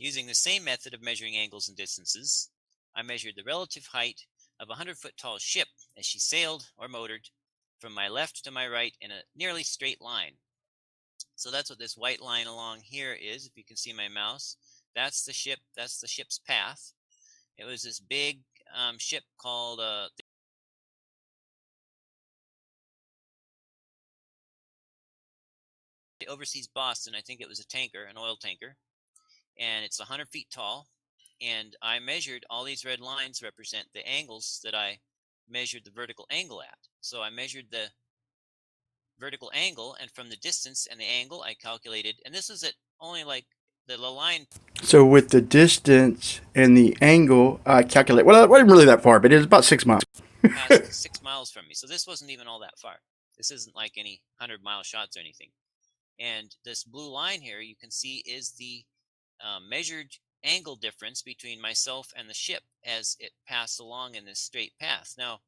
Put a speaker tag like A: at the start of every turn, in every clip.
A: Using the same method of measuring angles and distances, I measured the relative height of a 100-foot tall ship as she sailed or motored from my left to my right in a nearly straight line. So that's what this white line along here is. If you can see my mouse, that's the ship. That's the ship's path. It was this big ship called the overseas Boston. I think it was a tanker, an oil tanker, and it's 100 feet tall. And I measured all these red lines represent the angles that I measured the vertical angle at. So I measured the vertical angle, and from the distance and the angle, I calculated, and this is at only like the line.
B: So with the distance and the angle, I calculate. Well, it wasn't really that far, but it was about 6 miles.
A: Past 6 miles from me. So this wasn't even all that far. This isn't like any 100-mile shots or anything. And this blue line here, you can see, is the measured angle difference between myself and the ship as it passed along in this straight path. Now,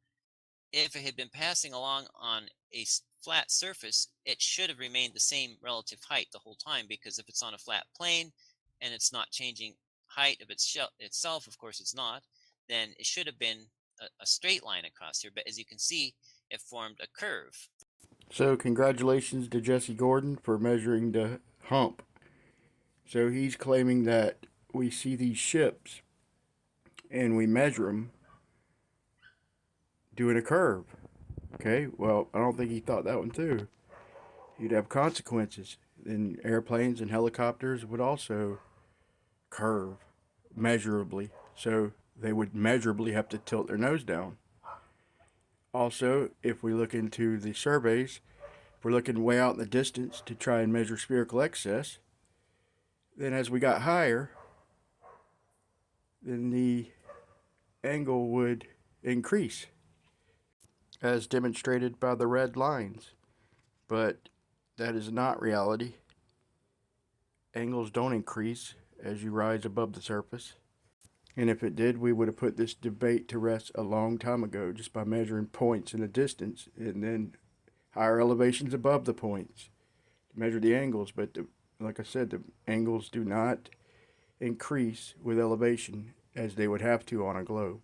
A: if it had been passing along on a flat surface, it should have remained the same relative height the whole time, because if it's on a flat plane and it's not changing height of itself, of course it's not, then it should have been a straight line across here. But as you can see, it formed a curve.
B: So congratulations to Jesse Gordon for measuring the hump. So he's claiming that we see these ships and we measure them doing a curve. Okay, well, I don't think he thought that one through. You'd have consequences. Then airplanes and helicopters would also curve measurably. So they would measurably have to tilt their nose down. Also, if we look into the surveys, if we're looking way out in the distance to try and measure spherical excess, then as we got higher, then the angle would increase, as demonstrated by the red lines. But that is not reality. Angles don't increase as you rise above the surface. And if it did, we would have put this debate to rest a long time ago just by measuring points in the distance and then higher elevations above the points to measure the angles. But like I said, the angles do not increase with elevation as they would have to on a globe.